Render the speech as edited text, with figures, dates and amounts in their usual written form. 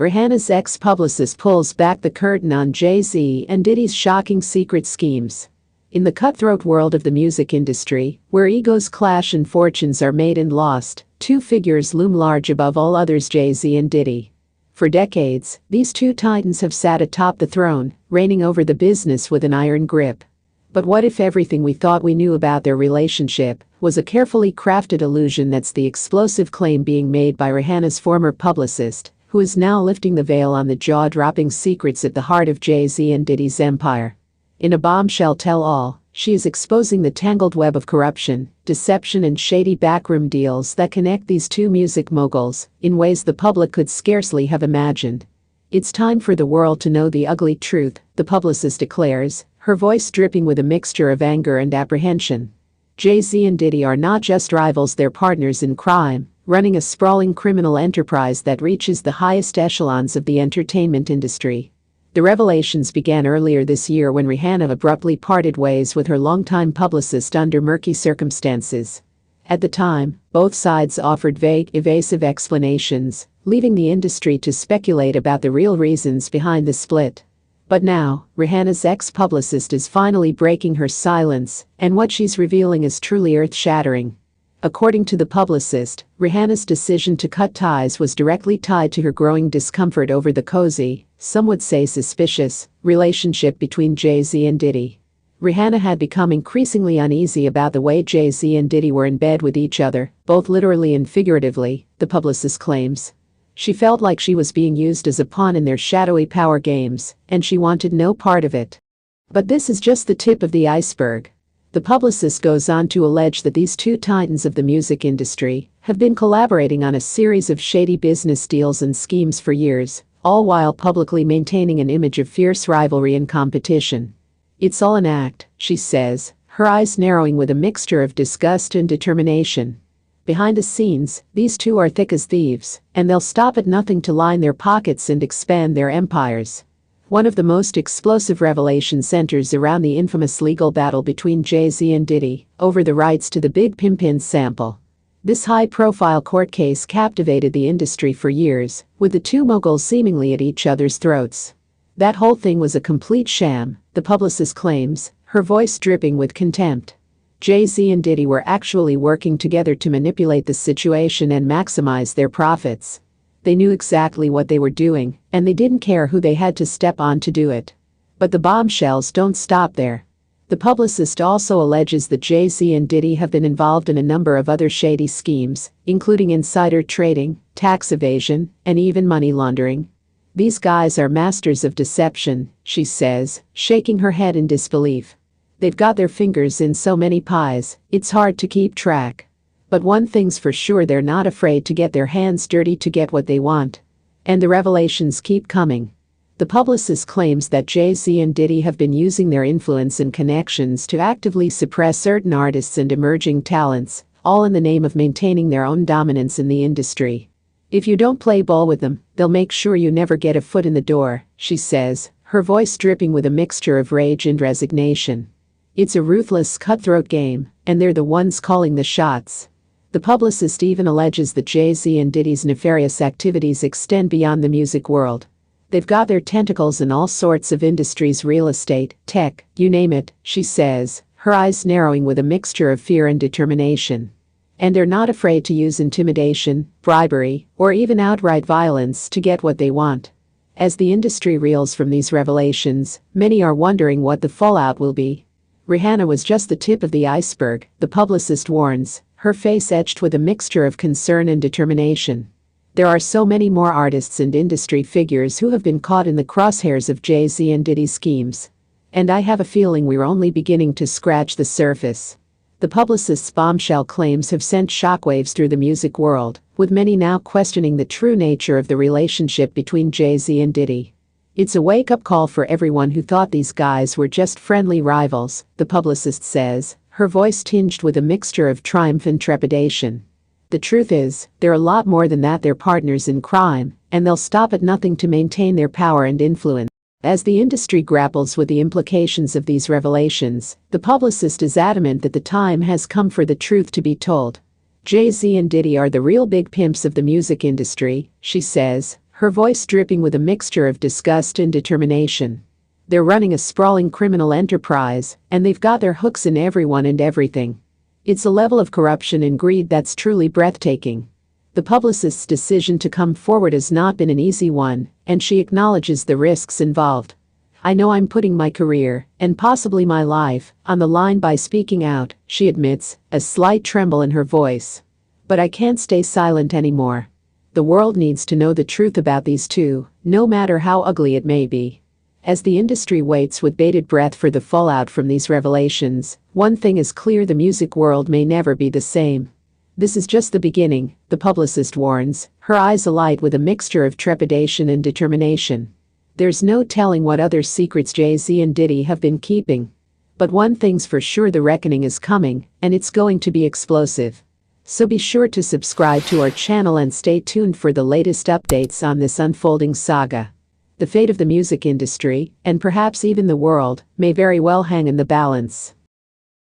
Rihanna's ex-publicist pulls back the curtain on Jay-Z and Diddy's shocking secret schemes. In the cutthroat world of the music industry, where egos clash and fortunes are made and lost, two figures loom large above all others: Jay-Z and Diddy. For decades, these two titans have sat atop the throne, reigning over the business with an iron grip. But what if everything we thought we knew about their relationship was a carefully crafted illusion? That's the explosive claim being made by Rihanna's former publicist, who is now lifting the veil on the jaw-dropping secrets at the heart of Jay-Z and Diddy's empire. In a bombshell tell-all, she is exposing the tangled web of corruption, deception and shady backroom deals that connect these two music moguls in ways the public could scarcely have imagined. It's time for the world to know the ugly truth, the publicist declares, her voice dripping with a mixture of anger and apprehension. Jay-Z and Diddy are not just rivals, they're partners in crime, running a sprawling criminal enterprise that reaches the highest echelons of the entertainment industry. The revelations began earlier this year when Rihanna abruptly parted ways with her longtime publicist under murky circumstances. At the time, both sides offered vague, evasive explanations, leaving the industry to speculate about the real reasons behind the split. But now, Rihanna's ex-publicist is finally breaking her silence, and what she's revealing is truly earth-shattering. According to the publicist, Rihanna's decision to cut ties was directly tied to her growing discomfort over the cozy, some would say suspicious, relationship between Jay-Z and Diddy. Rihanna had become increasingly uneasy about the way Jay-Z and Diddy were in bed with each other, both literally and figuratively, the publicist claims. She felt like she was being used as a pawn in their shadowy power games, and she wanted no part of it. But this is just the tip of the iceberg. The publicist goes on to allege that these two titans of the music industry have been collaborating on a series of shady business deals and schemes for years, all while publicly maintaining an image of fierce rivalry and competition. It's all an act, she says, her eyes narrowing with a mixture of disgust and determination. Behind the scenes, these two are thick as thieves, and they'll stop at nothing to line their pockets and expand their empires. One of the most explosive revelations centers around the infamous legal battle between Jay-Z and Diddy over the rights to the Big Pimpin' sample. This high-profile court case captivated the industry for years, with the two moguls seemingly at each other's throats. That whole thing was a complete sham, the publicist claims, her voice dripping with contempt. Jay-Z and Diddy were actually working together to manipulate the situation and maximize their profits. They knew exactly what they were doing, and they didn't care who they had to step on to do it. But the bombshells don't stop there. The publicist also alleges that Jay-Z and Diddy have been involved in a number of other shady schemes, including insider trading, tax evasion, and even money laundering. These guys are masters of deception, she says, shaking her head in disbelief. They've got their fingers in so many pies, it's hard to keep track. But one thing's for sure, they're not afraid to get their hands dirty to get what they want. And the revelations keep coming. The publicist claims that Jay-Z and Diddy have been using their influence and connections to actively suppress certain artists and emerging talents, all in the name of maintaining their own dominance in the industry. If you don't play ball with them, they'll make sure you never get a foot in the door, she says, her voice dripping with a mixture of rage and resignation. It's a ruthless, cutthroat game, and they're the ones calling the shots. The publicist even alleges that Jay-Z and Diddy's nefarious activities extend beyond the music world. They've got their tentacles in all sorts of industries: real estate, tech, you name it, she says, her eyes narrowing with a mixture of fear and determination. And they're not afraid to use intimidation, bribery, or even outright violence to get what they want. As the industry reels from these revelations, many are wondering what the fallout will be. Rihanna was just the tip of the iceberg, the publicist warns, her face etched with a mixture of concern and determination. There are so many more artists and industry figures who have been caught in the crosshairs of Jay-Z and Diddy's schemes. And I have a feeling we're only beginning to scratch the surface. The publicist's bombshell claims have sent shockwaves through the music world, with many now questioning the true nature of the relationship between Jay-Z and Diddy. It's a wake-up call for everyone who thought these guys were just friendly rivals, the publicist says, her voice tinged with a mixture of triumph and trepidation. The truth is, they're a lot more than that. They're partners in crime, and they'll stop at nothing to maintain their power and influence. As the industry grapples with the implications of these revelations, the publicist is adamant that the time has come for the truth to be told. Jay-Z and Diddy are the real big pimps of the music industry, she says, her voice dripping with a mixture of disgust and determination. They're running a sprawling criminal enterprise, and they've got their hooks in everyone and everything. It's a level of corruption and greed that's truly breathtaking. The publicist's decision to come forward has not been an easy one, and she acknowledges the risks involved. "I know I'm putting my career, and possibly my life, on the line by speaking out," she admits, a slight tremble in her voice. "But I can't stay silent anymore. The world needs to know the truth about these two, no matter how ugly it may be." As the industry waits with bated breath for the fallout from these revelations, one thing is clear: the music world may never be the same. This is just the beginning, the publicist warns, her eyes alight with a mixture of trepidation and determination. There's no telling what other secrets Jay-Z and Diddy have been keeping. But one thing's for sure: the reckoning is coming, and it's going to be explosive. So be sure to subscribe to our channel and stay tuned for the latest updates on this unfolding saga. The fate of the music industry, and perhaps even the world, may very well hang in the balance.